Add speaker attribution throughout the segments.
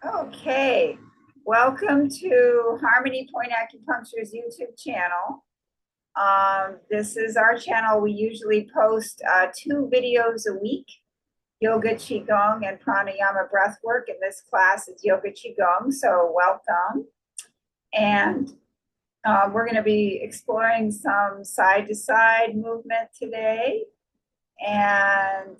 Speaker 1: Okay, welcome to Harmony Point Acupuncture's YouTube channel. This is our channel. We usually post 2 videos a week, yoga, qigong, and pranayama breathwork. And this class is yoga qigong, so welcome. And we're going to be exploring some side-to-side movement today. And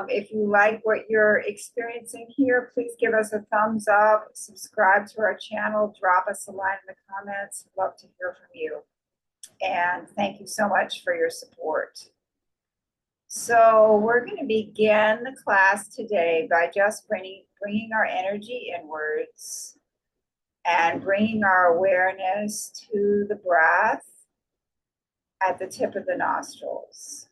Speaker 1: if you like what you're experiencing here, please give us a thumbs up, subscribe to our channel, drop us a line in the comments. We'd love to hear from you. And thank you so much for your support. So we're going to begin the class today by just bringing our energy inwards and bringing our awareness to the breath at the tip of the nostrils.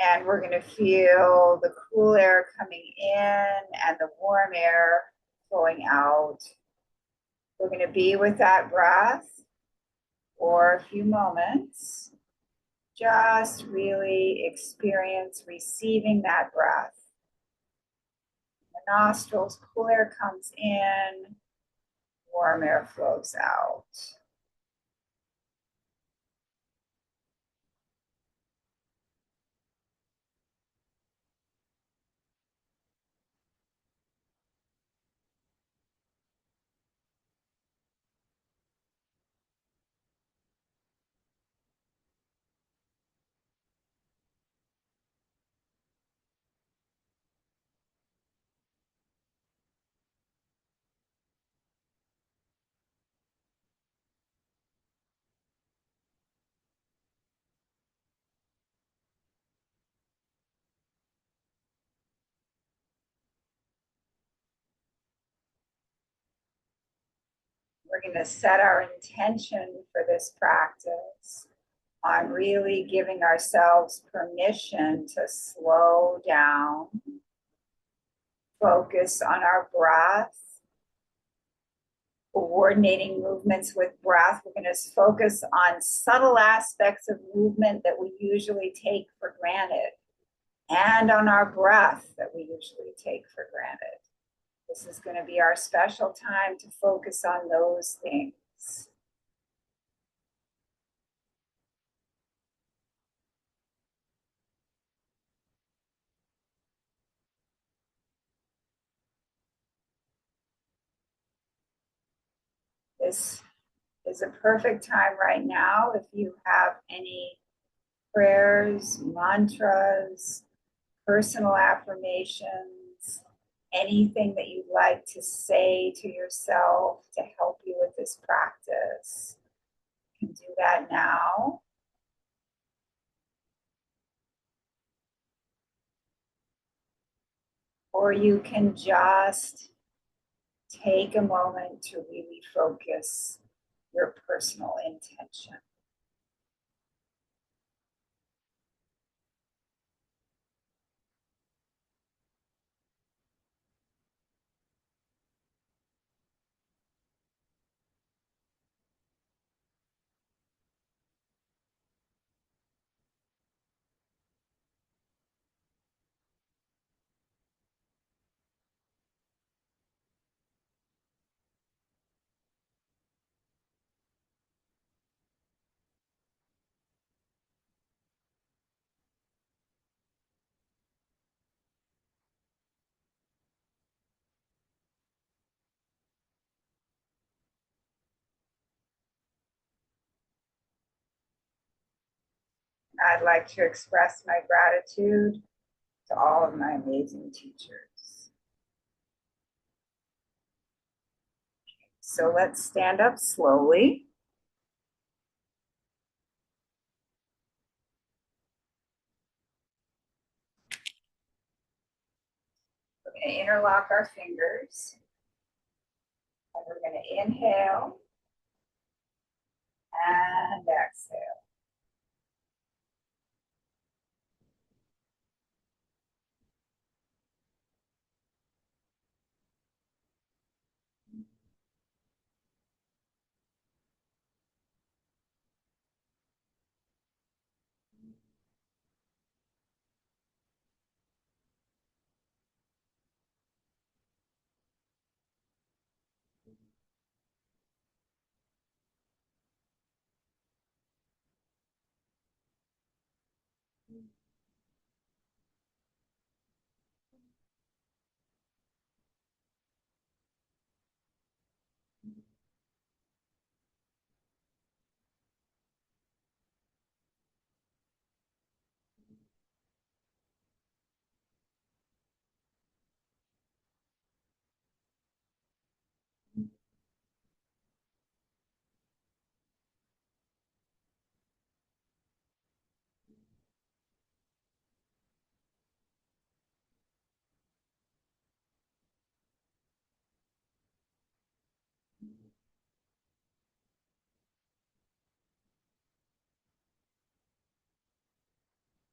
Speaker 1: And we're going to feel the cool air coming in and the warm air flowing out. We're going to be with that breath for a few moments. Just really experience receiving that breath. The nostrils, cool air comes in, warm air flows out. We're going to set our intention for this practice on really giving ourselves permission to slow down, focus on our breath, coordinating movements with breath. We're going to focus on subtle aspects of movement that we usually take for granted and on our breath that we usually take for granted. This is going to be our special time to focus on those things. This is a perfect time right now if you have any prayers, mantras, personal affirmations, anything that you'd like to say to yourself to help you with this practice. You can do that now. Or you can just take a moment to really focus your personal intention. I'd like to express my gratitude to all of my amazing teachers. So let's stand up slowly. We're going to interlock our fingers. And we're going to inhale and exhale.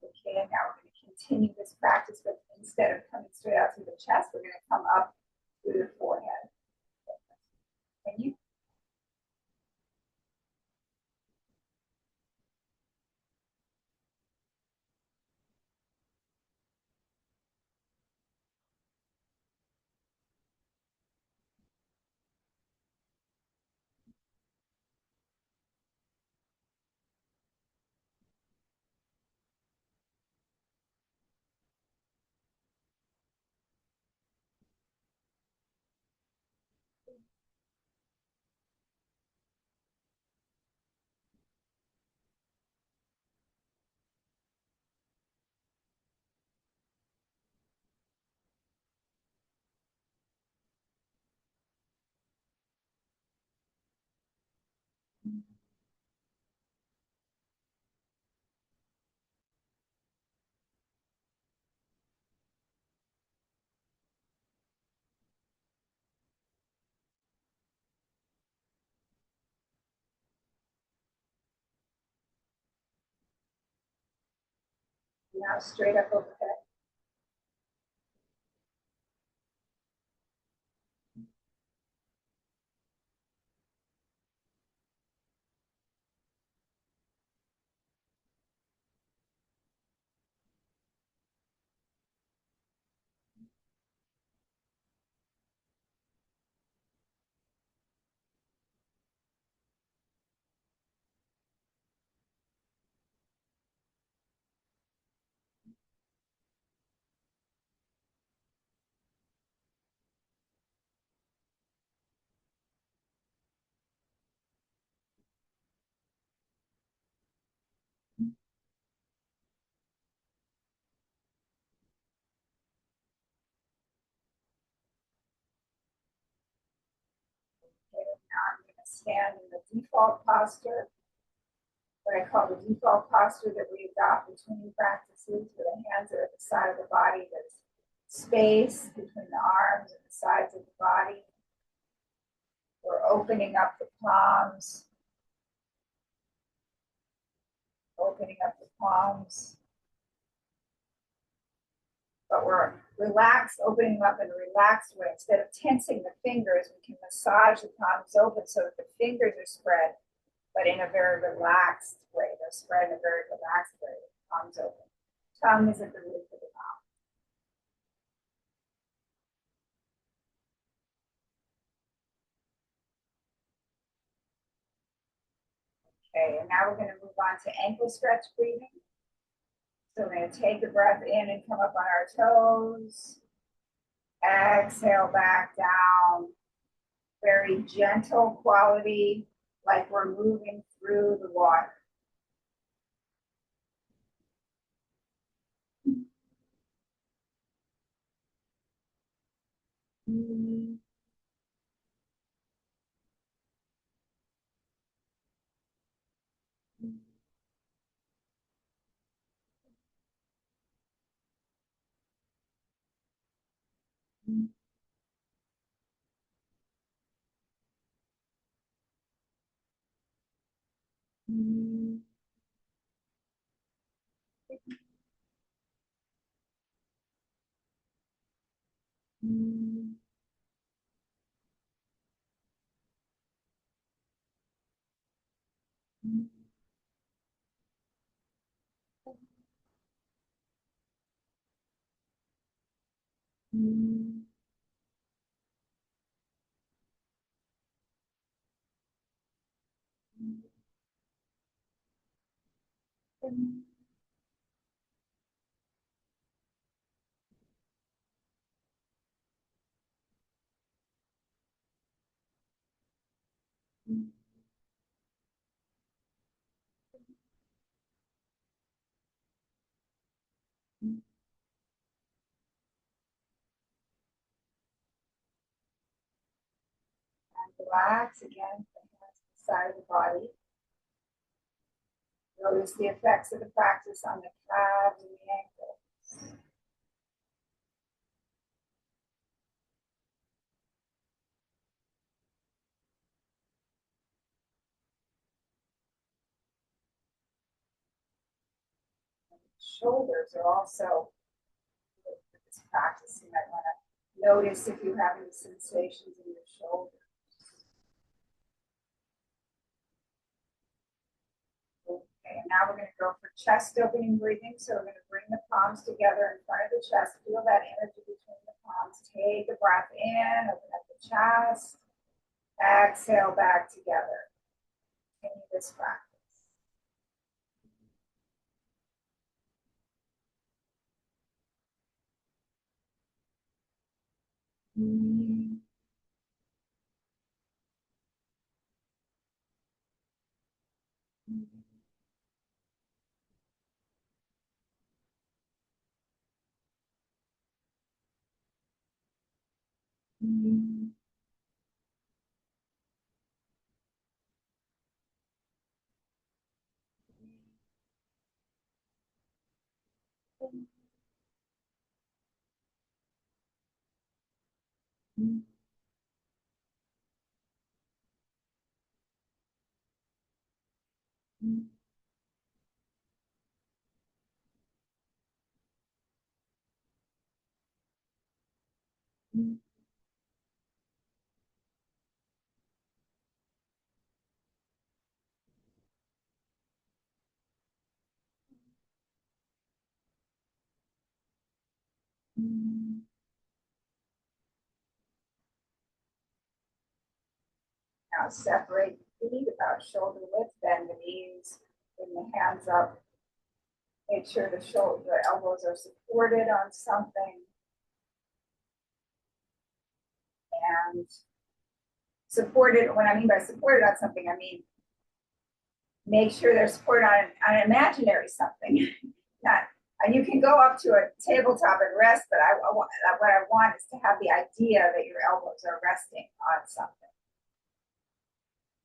Speaker 1: Okay, and now we're going to continue this practice, but instead of coming straight out through the chest, we're going to come up through the forehead. Continue. Now straight up overhead. Okay, now I'm going to stand in the default posture, what I call the default posture that we adopt between practices, where the hands are at the side of the body. There's space between the arms and the sides of the body. We're opening up the palms, opening up the palms. But we're relaxed, opening up in a relaxed way. Instead of tensing the fingers, we can massage the palms open so that the fingers are spread, but in a very relaxed way. They're spread in a very relaxed way, palms open. Tongue is at the roof of the mouth. Okay, and now we're going to move on to ankle stretch breathing. So we're going to take a breath in and come up on our toes. Exhale back down. Very gentle quality, like we're moving through the water. Relax again, the hands to the side of the body. Notice the effects of the practice on the calves and the ankles. Shoulders are also good for this practice. You might want to notice if you have any sensations in your shoulders. Okay, and now we're going to go for chest opening breathing. So we're going to bring the palms together in front of the chest. Feel that energy between the palms. Take a breath in, open up the chest. Exhale back together. Continue this practice. Now separate the feet about shoulder width, bend the knees, bring the hands up. Make sure the elbows are supported on something. And supported, when I mean by supported on something, I mean make sure they're supported on an imaginary something. Not, you can go up to a tabletop and rest, but what I want is to have the idea that your elbows are resting on something.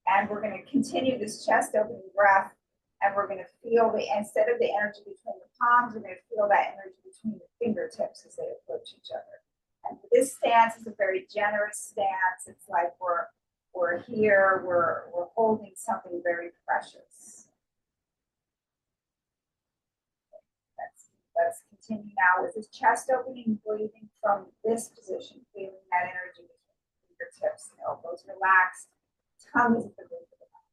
Speaker 1: And we're going to continue this chest opening breath, and we're going to feel instead of the energy between the palms, we're going to feel that energy between the fingertips as they approach each other. And this stance is a very generous stance. It's like we're here, we're holding something very precious. Let's continue now with this chest opening, breathing from this position, feeling that energy between the fingertips, the elbows relaxed, tongue is at the roof of the mouth.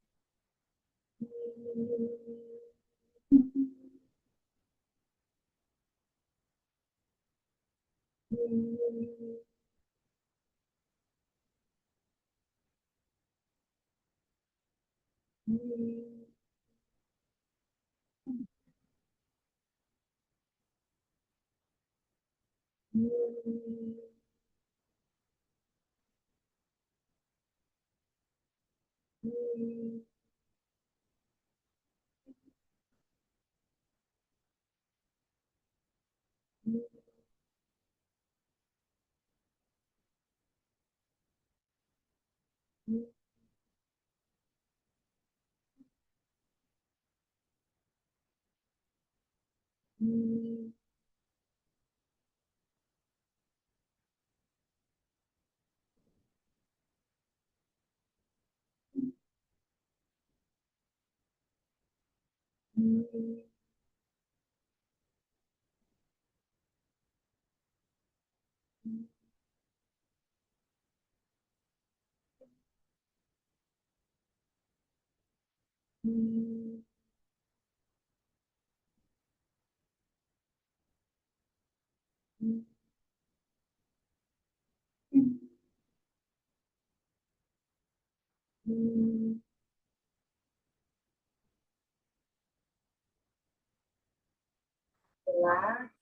Speaker 1: Relax.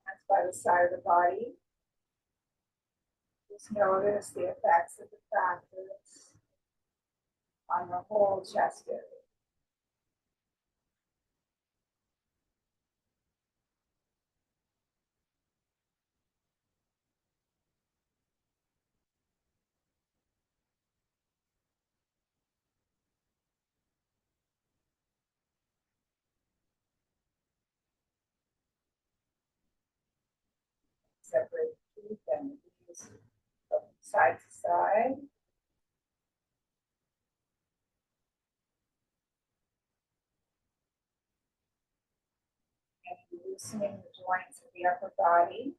Speaker 1: That's by the side of the body. Just notice the effects of the practice on the whole chest area. Separate the feet and the knees from side to side. loosening the joints of the upper body.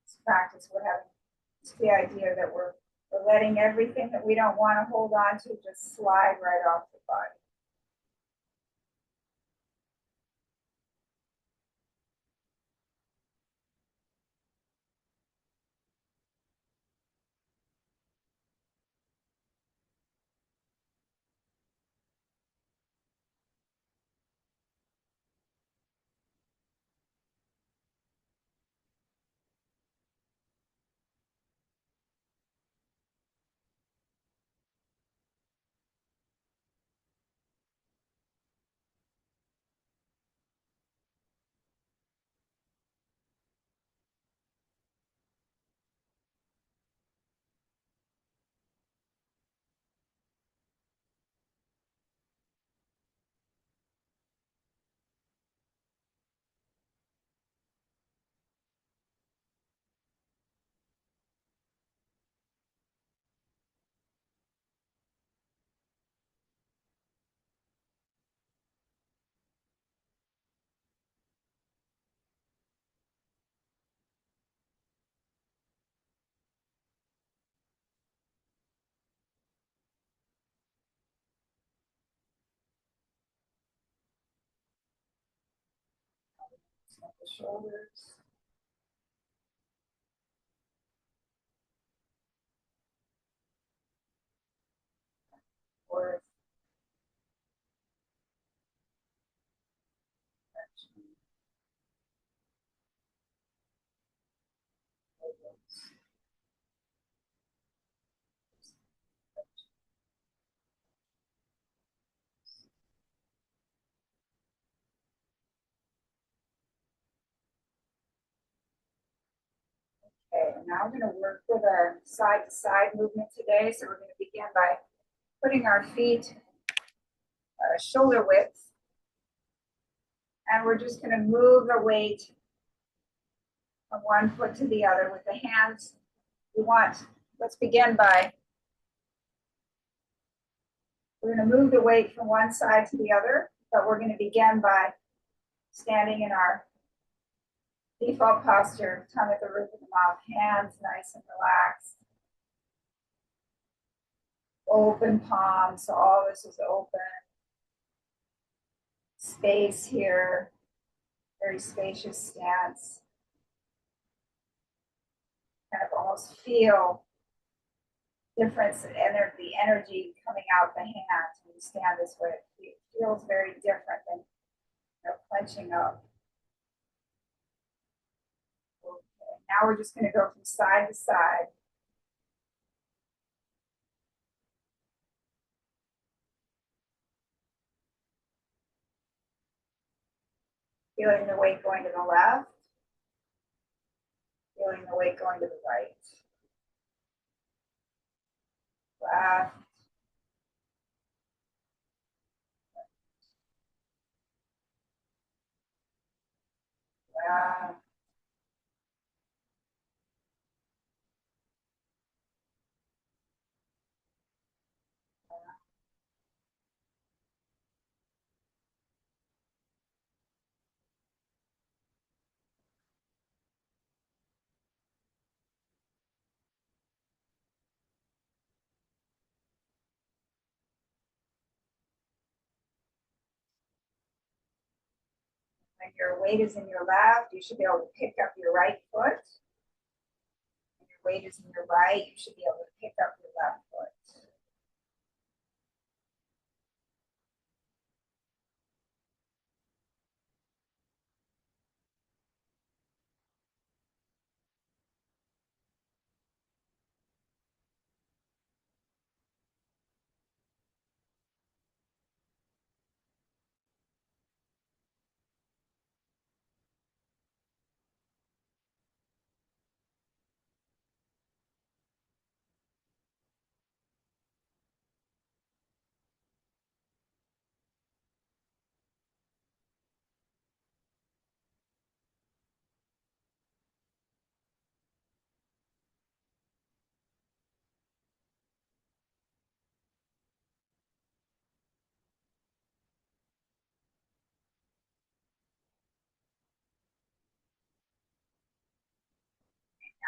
Speaker 1: This practice, we're having the idea that we're letting everything that we don't want to hold on to just slide right off the body. The shoulders. Or okay, now we're going to work with our side to side movement today. So we're going to begin by putting our feet shoulder width. And we're just going to move the weight from one foot to the other with the hands. Let's begin by, we're going to move the weight from one side to the other, but we're going to begin by standing in our default posture, tongue at the roof of the mouth, hands nice and relaxed. Open palms, so all this is open. Space here, very spacious stance. Kind of almost feel difference in the energy coming out the hands when you stand this way. It feels very different than clenching up. Okay, now we're just going to go from side to side. Feeling the weight going to the left. Feeling the weight going to the right. Left. Left. When your weight is in your left, you should be able to pick up your right foot. When your weight is in your right, you should be able to pick up your left foot.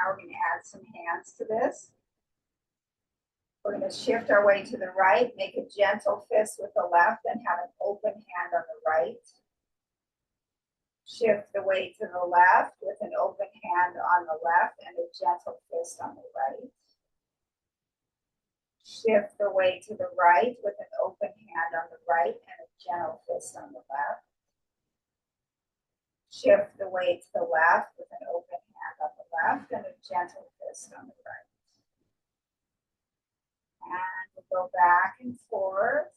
Speaker 1: Now we're going to add some hands to this. We're going to shift our way to the right, make a gentle fist with the left, and have an open hand on the right. Shift the weight to the left with an open hand on the left and a gentle fist on the right. Shift the weight to the right with an open hand on the right and a gentle fist on the left. Shift the weight to the left with an open hand on the left and a gentle fist on the right. And we'll go back and forth.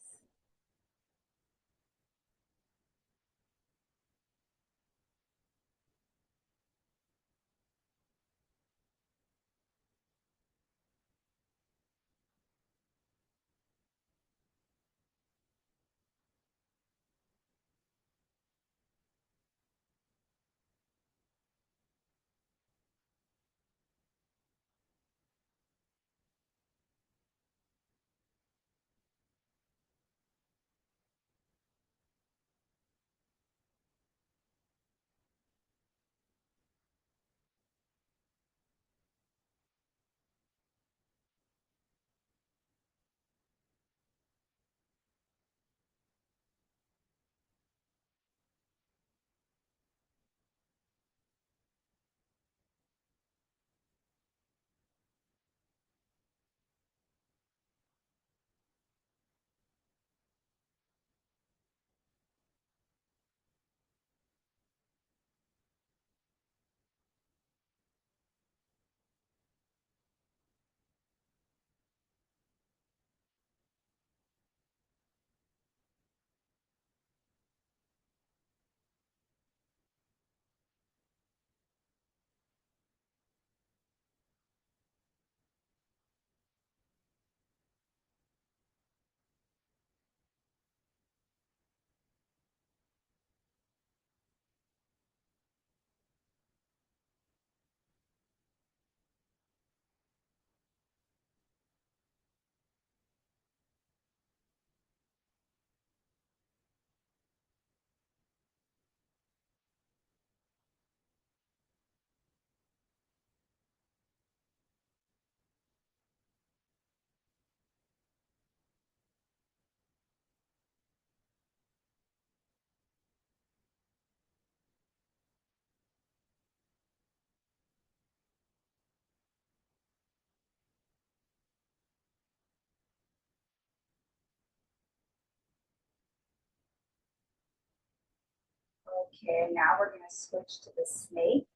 Speaker 1: Okay, now we're going to switch to the snake.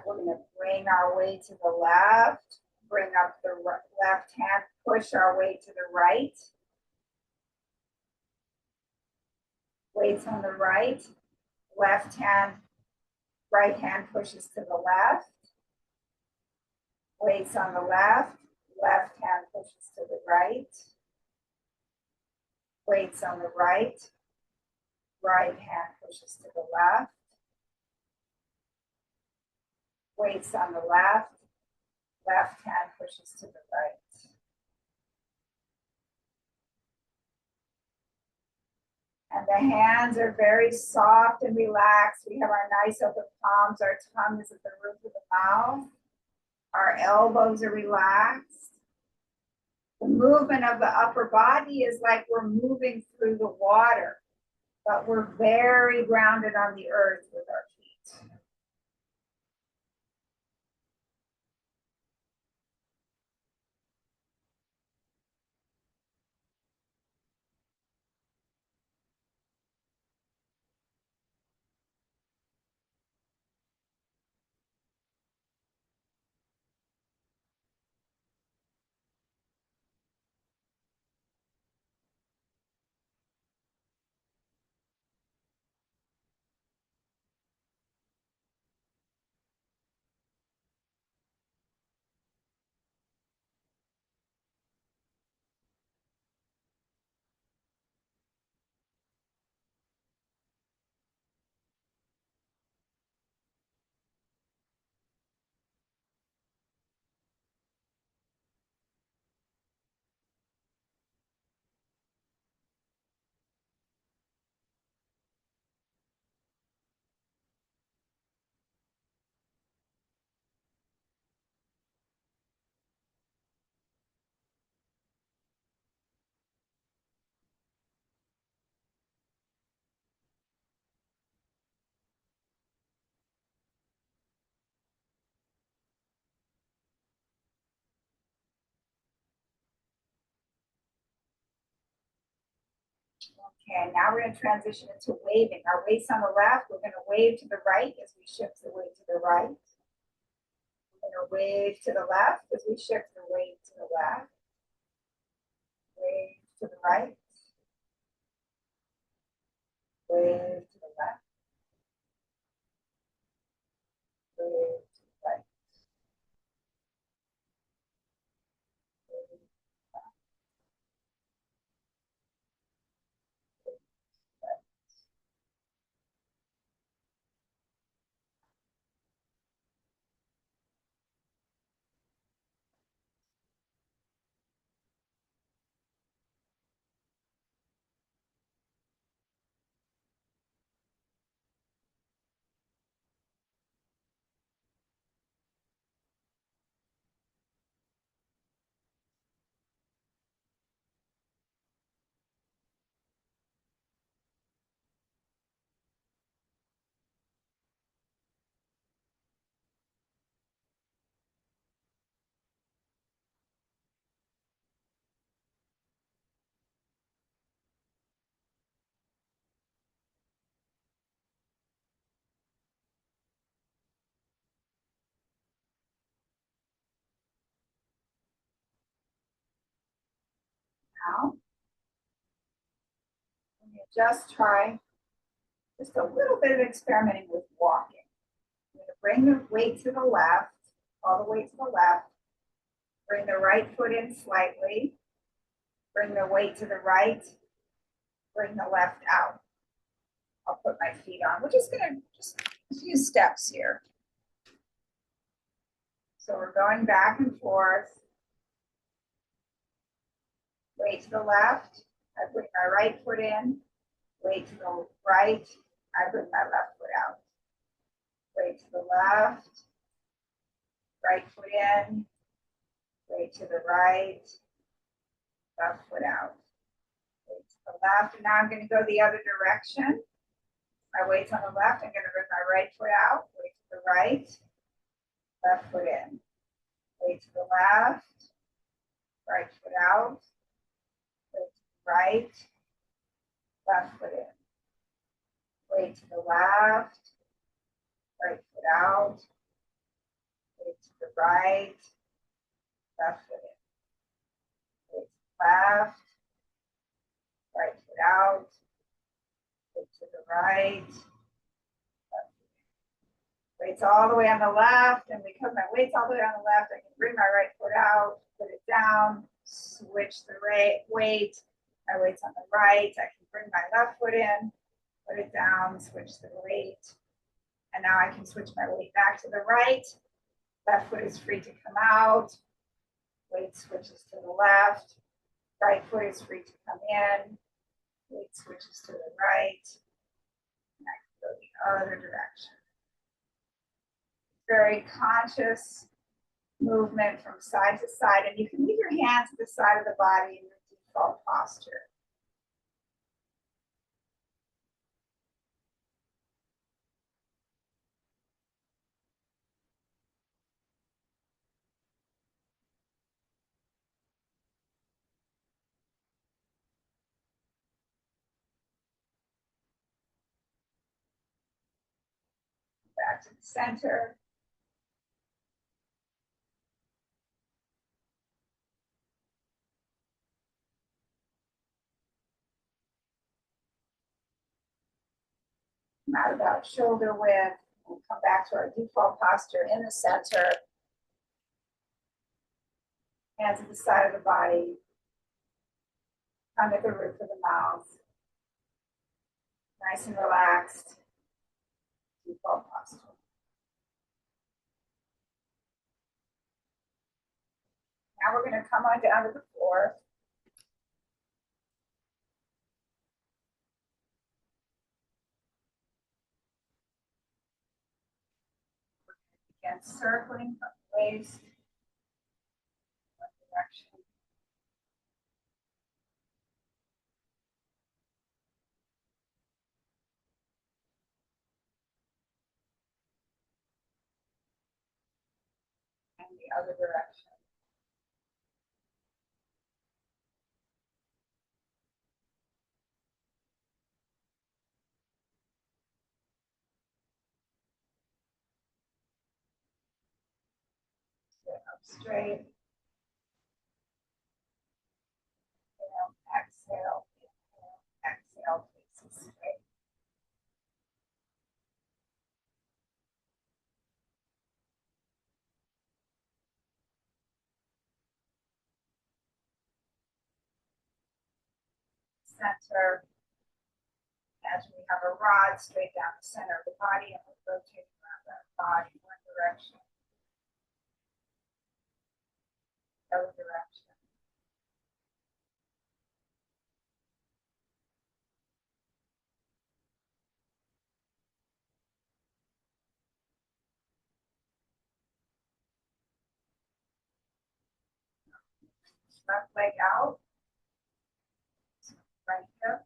Speaker 1: We're going to bring our weight to the left, bring up the left hand, push our weight to the right. Weights on the right, left hand, right hand pushes to the left. Weights on the left, left hand pushes to the right. Weights on the right, right hand pushes to the left. Weights on the left, left hand pushes to the right. And the hands are very soft and relaxed. We have our nice open palms. Our tongue is at the roof of the mouth. Our elbows are relaxed. The movement of the upper body is like we're moving through the water, but we're very grounded on the earth with our feet. Okay, now we're gonna transition into waving. Our weight's on the left, we're gonna wave to the right as we shift the weight to the right. We're gonna wave to the left as we shift the weight to the left. Wave to the right. Wave to the left. Wave to the right. Wave to the right. Now, just try just a little bit of experimenting with walking. I'm going to bring the weight to the left, all the weight to the left. Bring the right foot in slightly. Bring the weight to the right. Bring the left out. I'll put my feet on. We're just going to just a few steps here. So we're going back and forth. Weight to the left. I bring my right foot in. Weight to the right. I bring my left foot out. Weight to the left. Right foot in. Weight to the right. Left foot out. Weight to the left. And now I'm going to go the other direction. My weight's on the left. I'm going to bring my right foot out. Weight to the right. Left foot in. Weight to the left. Right foot out. Weight to the right. Left foot in. Weight to the left. Right foot out. Weight to the right. Left foot in. Weight to the left. Right foot out. Weight to the right. Left foot in. Weight's all the way on the left, and because my weight's all the way on the left, I can bring my right foot out, put it down, switch the weight. My weight's on the right. I can bring my left foot in, put it down, switch the weight. And now I can switch my weight back to the right. Left foot is free to come out. Weight switches to the left. Right foot is free to come in. Weight switches to the right. And I can go the other direction. Very conscious movement from side to side. And you can leave your hands at the side of the body in your default posture. Back to the center. Out about shoulder width. We'll come back to our default posture in the center. Hands at the side of the body. Tongue at the roof of the mouth. Nice and relaxed. Default posture. Now we're going to come on down to the floor. Again, circling from the waist. One direction. And the other direction. straight. Inhale, exhale, inhale, exhale, faces straight. Center. Imagine we have a rod straight down the center of the body and we're rotating around that body in one direction, other direction. Left leg out, right hip.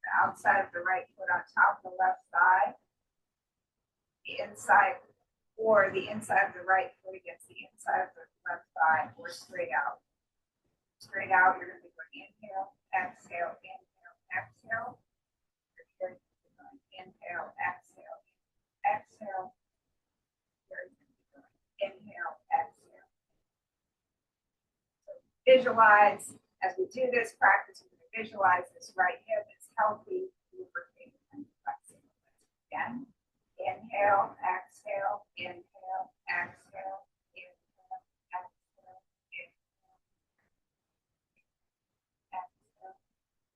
Speaker 1: The outside of the right foot on top of the left thigh. The inside or the inside of the right foot against the inside of the left thigh or straight out. Straight out, you're going to be going inhale, exhale, inhale, exhale. You're going to be going inhale, exhale, exhale. You're going to be going inhale, exhale. So visualize, as we do this practice, we're going to visualize this right hip is healthy, lubricated, and flexing. Again. Inhale, exhale, inhale, exhale, inhale, exhale, inhale, exhale,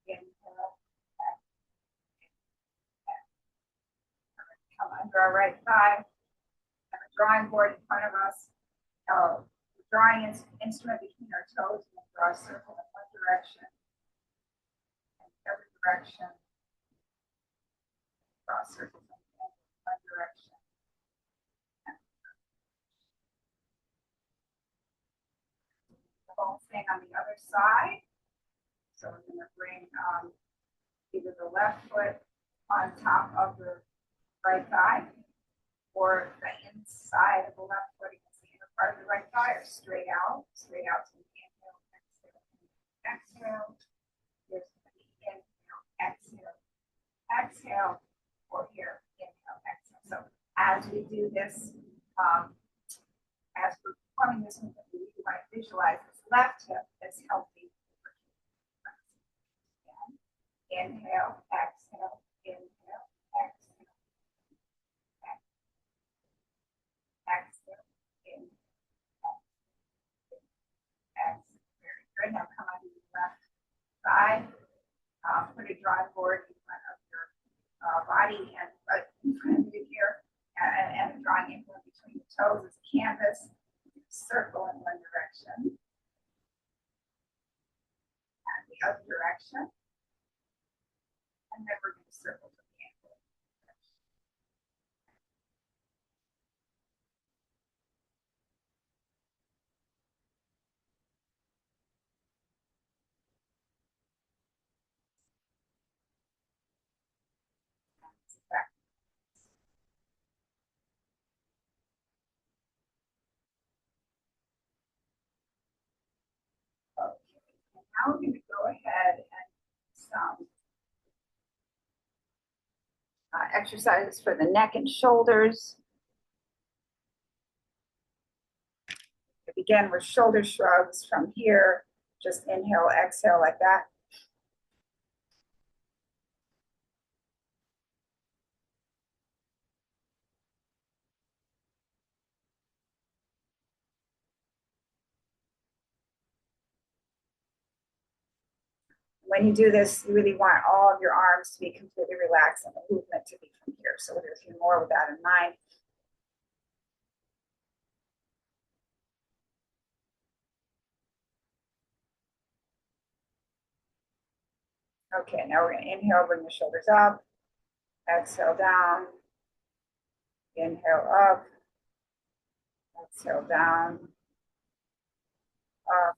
Speaker 1: inhale, exhale. Come under our right thigh. Have a drawing board in front of us. Drawing instrument between our toes, and we'll draw a circle in one direction and the other direction. Draw circles in one direction. The whole thing on the other side. So we're going to bring either the left foot on top of the right thigh or the inside of the left foot against the inner part of the right thigh, or straight out to the inhale, exhale, exhale. Here's the inhale, exhale, exhale, or here, inhale, exhale. So as we do this, as we're performing this movement, we want to visualize this left hip as healthy. Again, inhale, exhale, inhale, exhale, exhale, inhale, exhale. Very good. Now come on to the left side. Put a drawing board in front of your body and in front of you here, and a drawing input between the toes as a canvas. Circle in one direction and the other direction, and then we're going to circle to the ankle. Back. Okay, and now we're going to go ahead and some exercises for the neck and shoulders. We begin with shoulder shrugs from here. Just inhale, exhale like that. When you do this, you really want all of your arms to be completely relaxed and the movement to be from here. So we'll do a few more with that in mind. Okay, now we're going to inhale, bring the shoulders up, exhale down, inhale up, exhale down, up,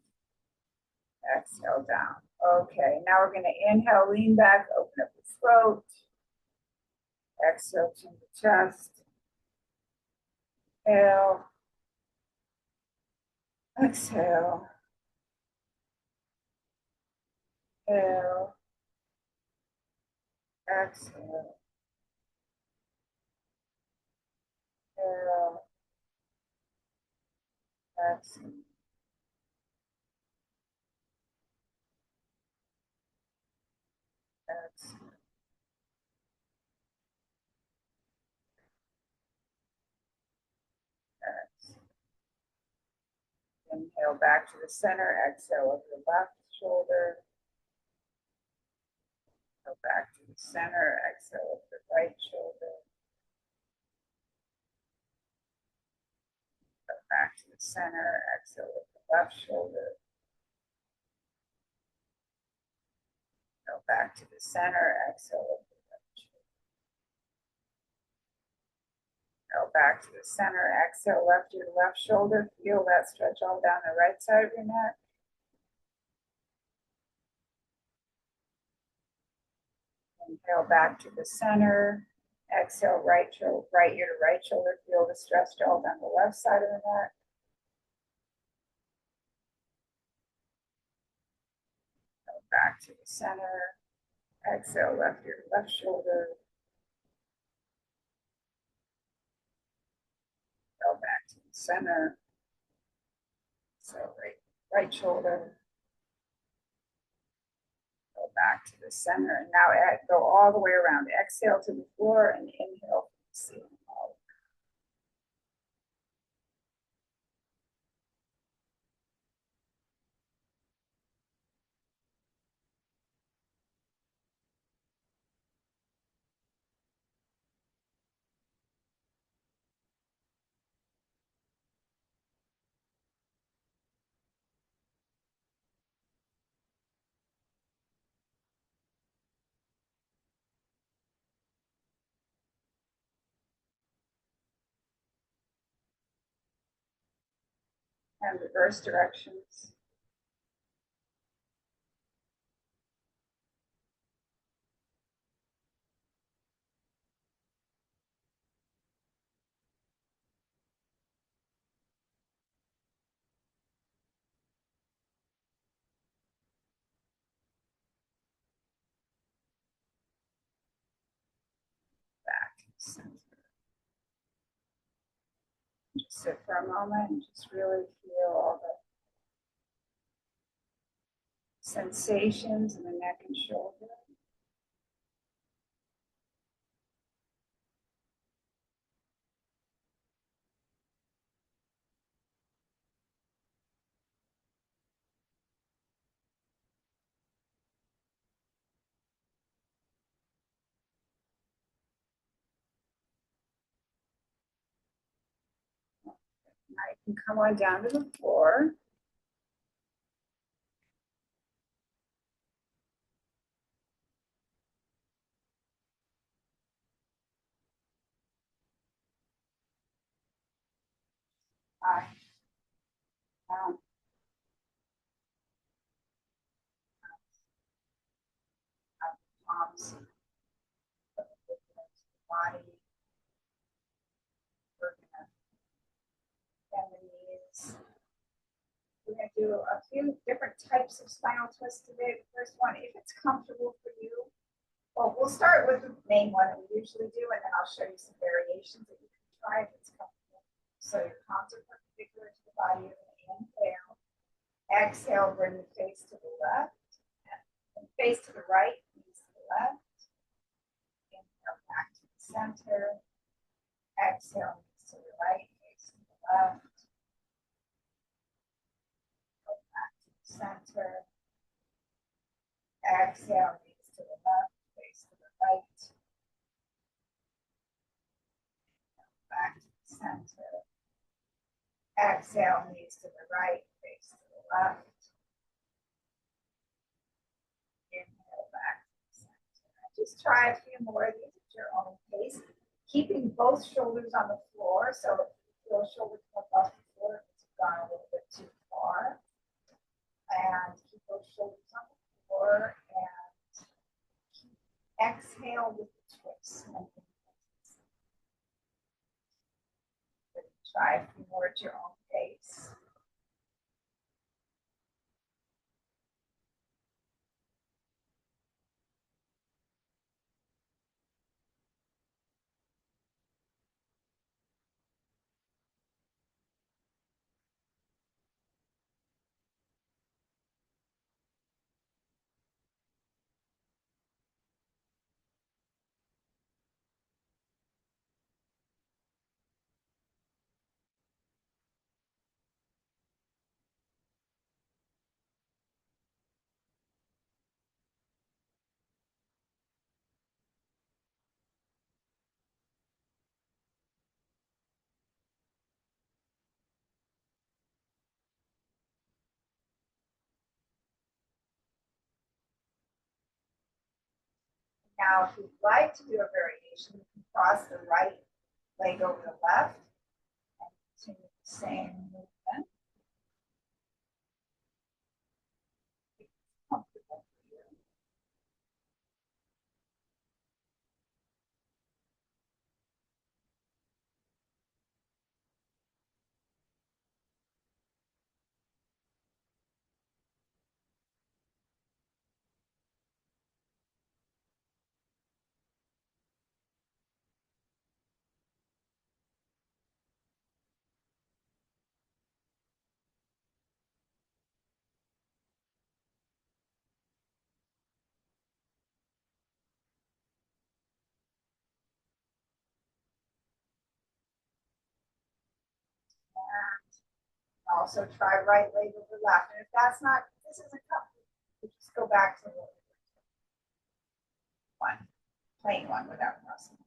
Speaker 1: exhale down. Okay, now we're going to inhale, lean back, open up the throat, exhale, chin to chest, inhale, exhale, inhale, Exhale. Exhale. Exhale. Exhale. Exhale. Inhale back to the center. Exhale over the left shoulder. Go back to the center. Exhale over the right shoulder. Go back to the center. Exhale over the left shoulder. Go back to the center. Exhale over the right shoulder. Go back to the center. Exhale, left ear to left shoulder. Feel that stretch all down the right side of your neck. Inhale back to the center. Exhale, right ear to right shoulder. Feel the stretch all down the left side of the neck. Go back to the center. Exhale, left ear to left shoulder. Go back to the center. So right shoulder. Go back to the center. And now go all the way around. Exhale to the floor and inhale from the ceiling. And reverse directions. Back to the center. Just sit for a moment and just really feel all the sensations in the neck and shoulder. Now you can come on down to the floor. Down. Palms. Body. We're gonna bend the knees. We're gonna do a few different types of spinal twists today. The first one, if it's comfortable for you, well, we'll start with the main one that we usually do, and then I'll show you some variations that you can try if it's comfortable. So your palms are perpendicular to the body. Inhale. Exhale, bring the face to the left. And face to the right, knees to the left. Inhale back to the center. Exhale, knees to the right, face to the left. Go back to the center. Exhale, knees to the left, face to the right. Back to the center. Exhale, knees to the right, face to the left. Inhale back to the center. Just try a few more of these at your own pace. Keeping both shoulders on the floor. So if you feel shoulders come above the floor, it's gone a little bit too far. And keep those shoulders on the floor and exhale with the twist. Try a few more at your own pace. Now, if you'd like to do a variation, you can cross the right leg over the left and continue the same movement. Comfortable for you. And also try right leg over left. And if that's not, this isn't comfortable, you just go back to one, plain one without crossing.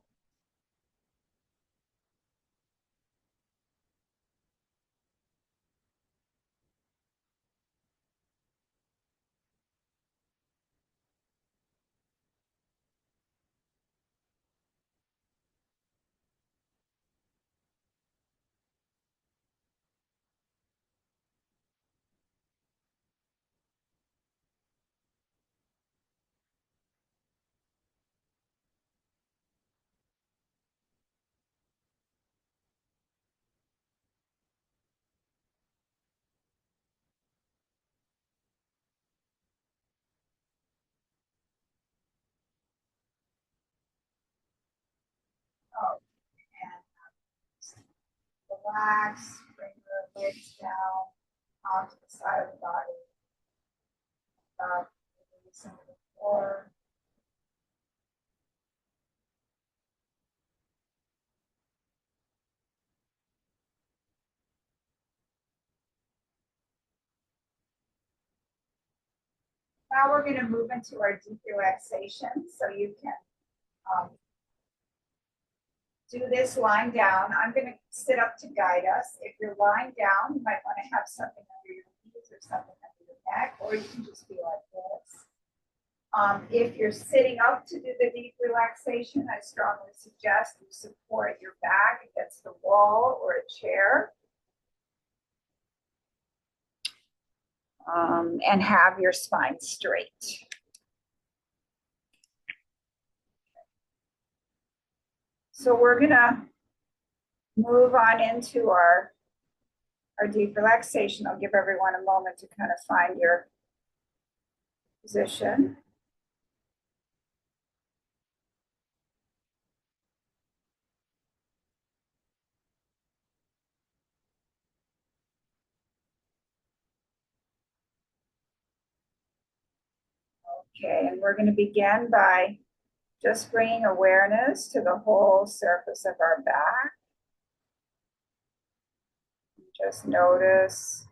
Speaker 1: Oh, and relax, bring the legs down onto the side of the body, releasing the floor. Now we're going to move into our deep relaxation. So you can do this lying down. I'm going to sit up to guide us. If you're lying down, you might want to have something under your knees or something under your neck, or you can just be like this. If you're sitting up to do the deep relaxation, I strongly suggest you support your back against the wall or a chair. And have your spine straight. So we're gonna move on into our deep relaxation. I'll give everyone a moment to kind of find your position. Okay, and we're going to begin by just bringing awareness to the whole surface of our back. Just notice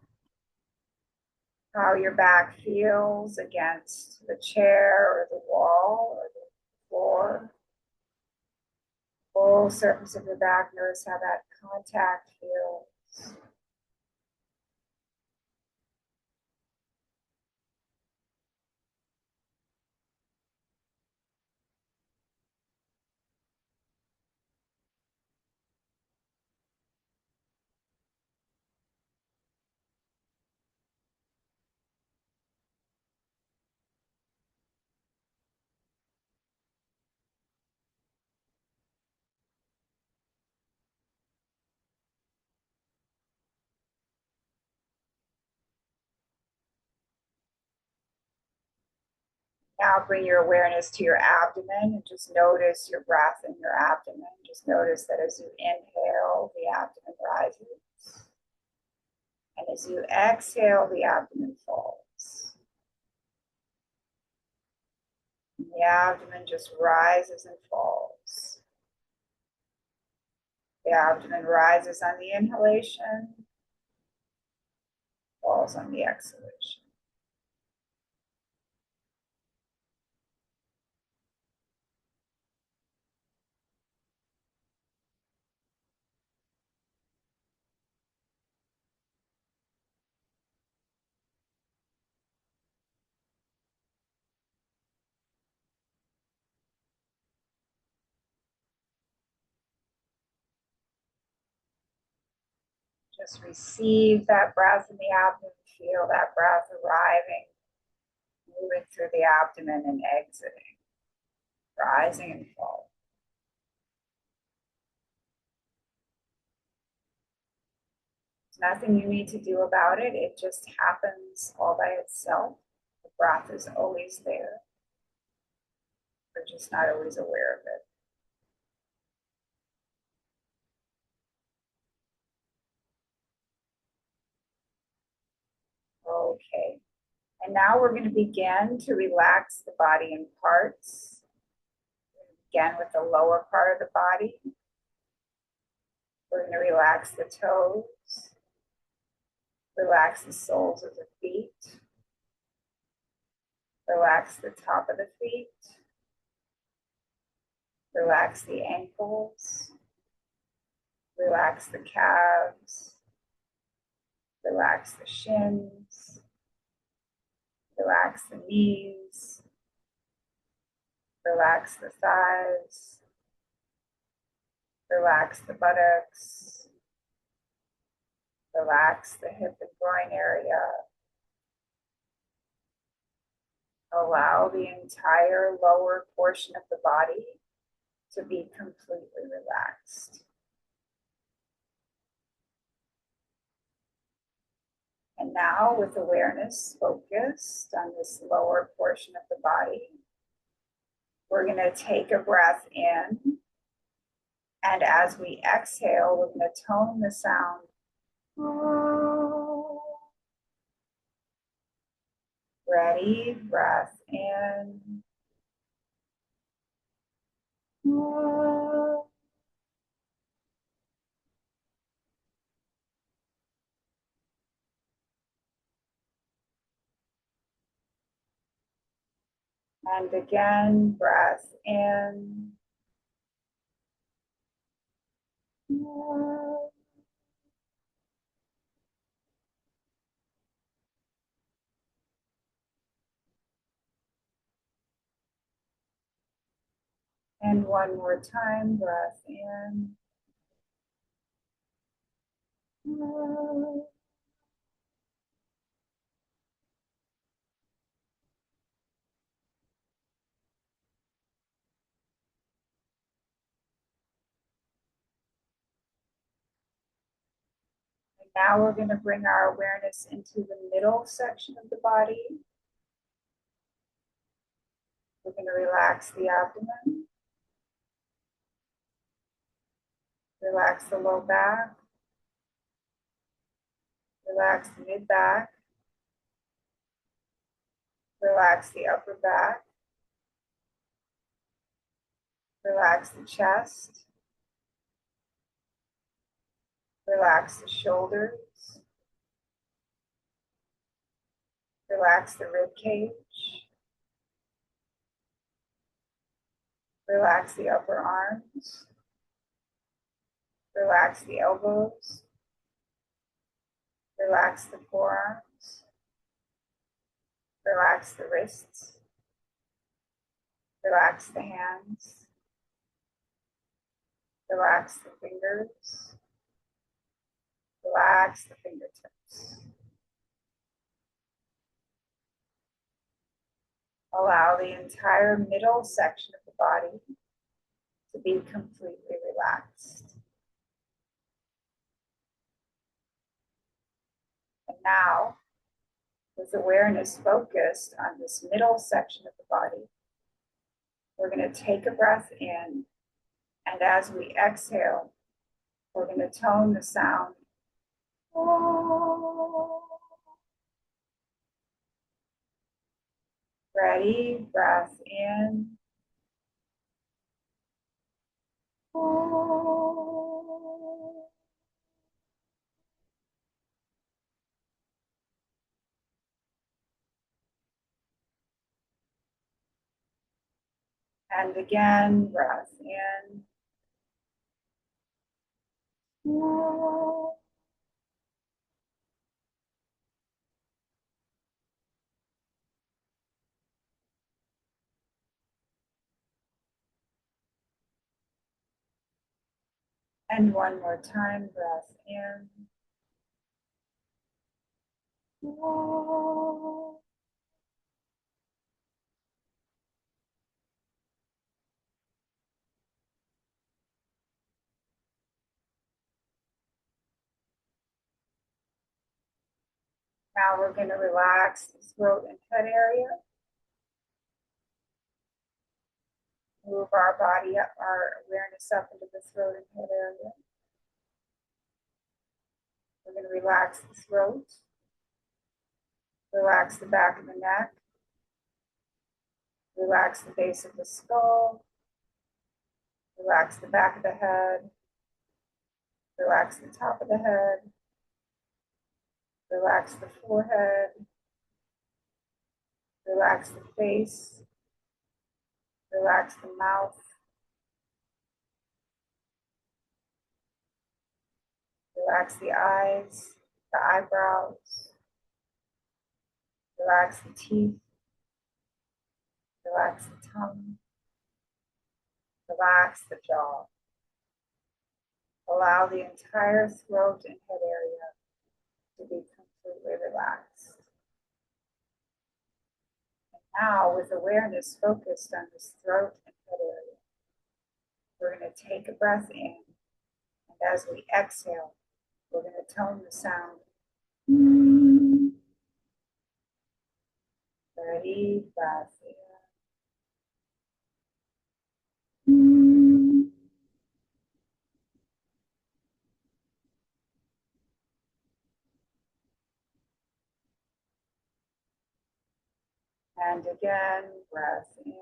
Speaker 1: how your back feels against the chair or the wall or the floor. Whole surface of your back, notice how that contact feels. Now bring your awareness to your abdomen and just notice your breath in your abdomen. Just notice that as you inhale, the abdomen rises. And as you exhale, the abdomen falls. And the abdomen just rises and falls. The abdomen rises on the inhalation, falls on the exhalation. Just receive that breath in the abdomen, feel that breath arriving, moving through the abdomen and exiting, rising and falling. There's nothing you need to do about it. It just happens all by itself. The breath is always there. We're just not always aware of it. Okay. And now we're going to begin to relax the body in parts. Again, with the lower part of the body. We're going to relax the toes. Relax the soles of the feet. Relax the top of the feet. Relax the ankles. Relax the calves. Relax the shins. Relax the knees. Relax the thighs. Relax the buttocks. Relax the hip and groin area. Allow the entire lower portion of the body to be completely relaxed. And now, with awareness focused on this lower portion of the body, we're going to take a breath in. And as we exhale, we're going to tone the sound. Ready, breath in. And again, breath in. And one more time, breath in. Now we're going to bring our awareness into the middle section of the body. We're going to relax the abdomen. Relax the low back. Relax the mid back. Relax the upper back. Relax the chest. Relax the shoulders. Relax the rib cage. Relax the upper arms. Relax the elbows. Relax the forearms. Relax the wrists. Relax the hands. Relax the fingers. Relax the fingertips. Allow the entire middle section of the body to be completely relaxed. And now, with awareness focused on this middle section of the body, we're going to take a breath in, and as we exhale, we're going to tone the sound. Ready, breath in. And again, breath in. And one more time, breath in. Now we're going to relax the throat and head area. Move our body up, our awareness up into the throat and head area. We're going to relax the throat. Relax the back of the neck. Relax the base of the skull. Relax the back of the head. Relax the top of the head. Relax the forehead. Relax the face. Relax the mouth. Relax the eyes, the eyebrows. Relax the teeth. Relax the tongue. Relax the jaw. Allow the entire throat and head area to be completely relaxed. And now, with awareness focused on this throat and head area, we're going to take a breath in, and as we exhale, we're going to tone the sound. Ready, breath in. And again, breath in.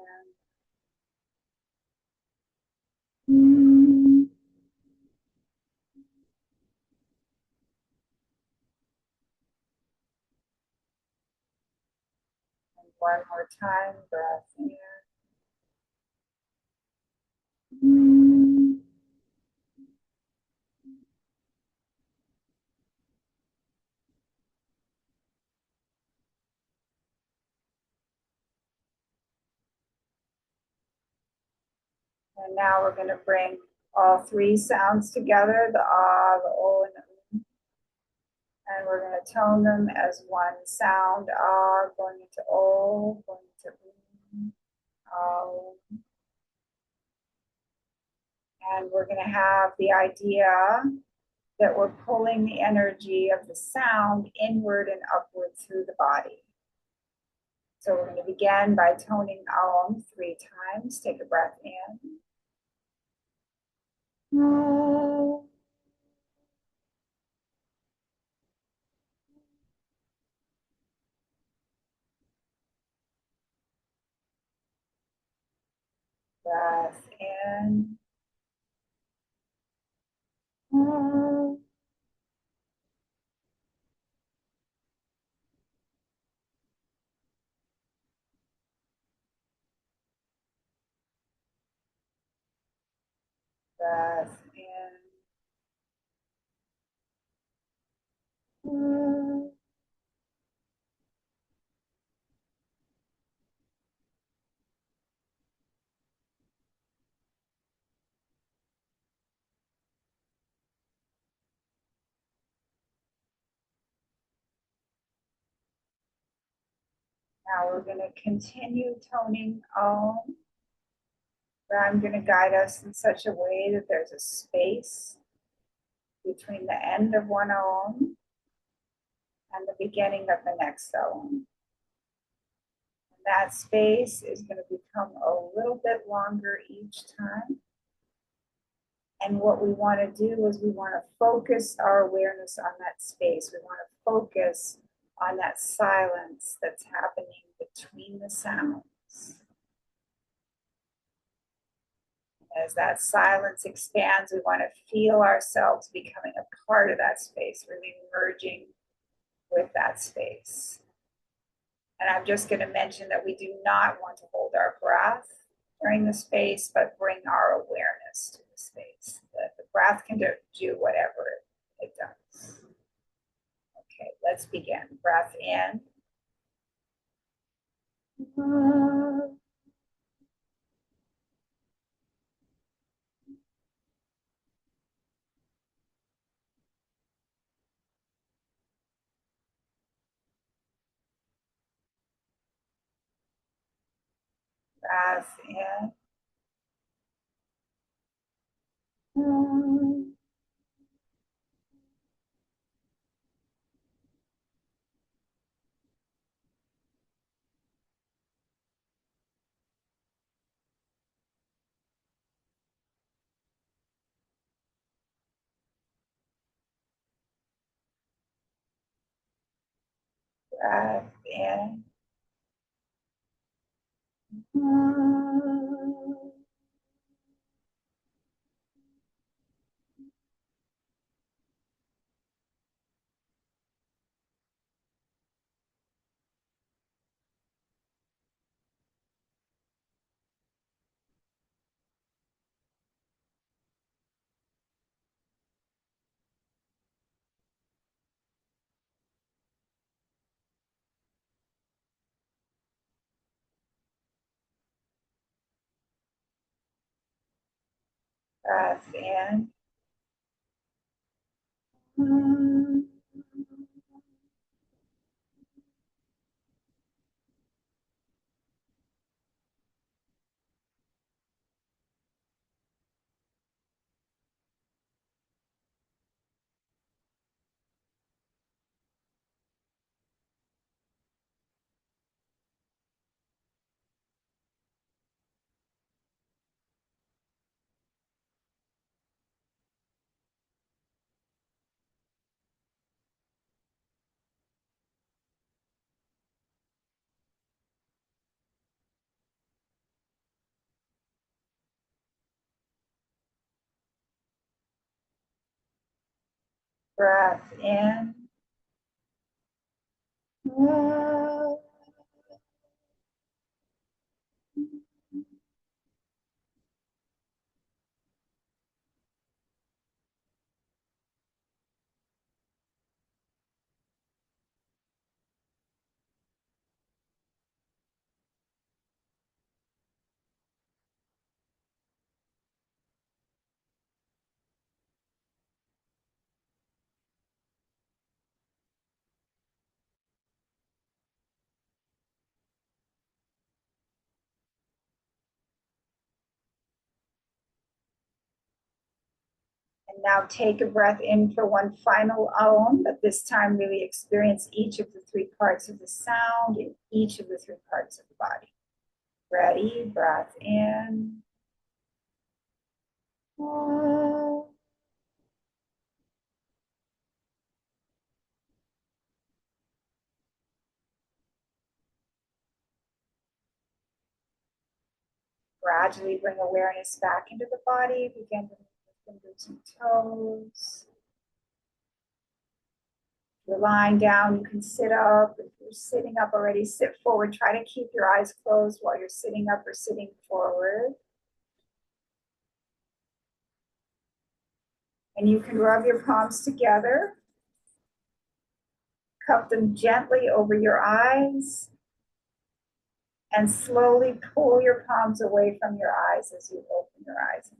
Speaker 1: And one more time, breath in. And now we're going to bring all three sounds together, the ah, the o, and the um. And we're going to tone them as one sound, ah, going into o, going into oh. And we're going to have the idea that we're pulling the energy of the sound inward and upward through the body. So we're going to begin by toning Aum 3 times. Take a breath in. Breath in. Breath in. Now we're going to continue toning Om. But I'm going to guide us in such a way that there's a space between the end of one Om and the beginning of the next Om. And that space is going to become a little bit longer each time. And what we want to do is we want to focus our awareness on that space. We want to focus on that silence that's happening between the sounds. As that silence expands, we want to feel ourselves becoming a part of that space, really merging with that space. And I'm just going to mention that we do not want to hold our breath during the space, but bring our awareness to the space. The breath can do whatever it does. Okay, let's begin. Breath in. Breath in. Mm. Breath in. Mm. Breath in. Mm. Breath in. Mm. And now take a breath in for one final Om, but this time really experience each of the three parts of the sound in each of the three parts of the body. Ready? Breath in. Gradually bring awareness back into the body. Begin to move the fingers and toes. If you're lying down, you can sit up. If you're sitting up already, sit forward. Try to keep your eyes closed while you're sitting up or sitting forward. And you can rub your palms together. Cup them gently over your eyes. And slowly pull your palms away from your eyes as you open your eyes.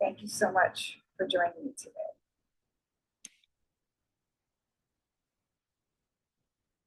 Speaker 1: Thank you so much for joining me today.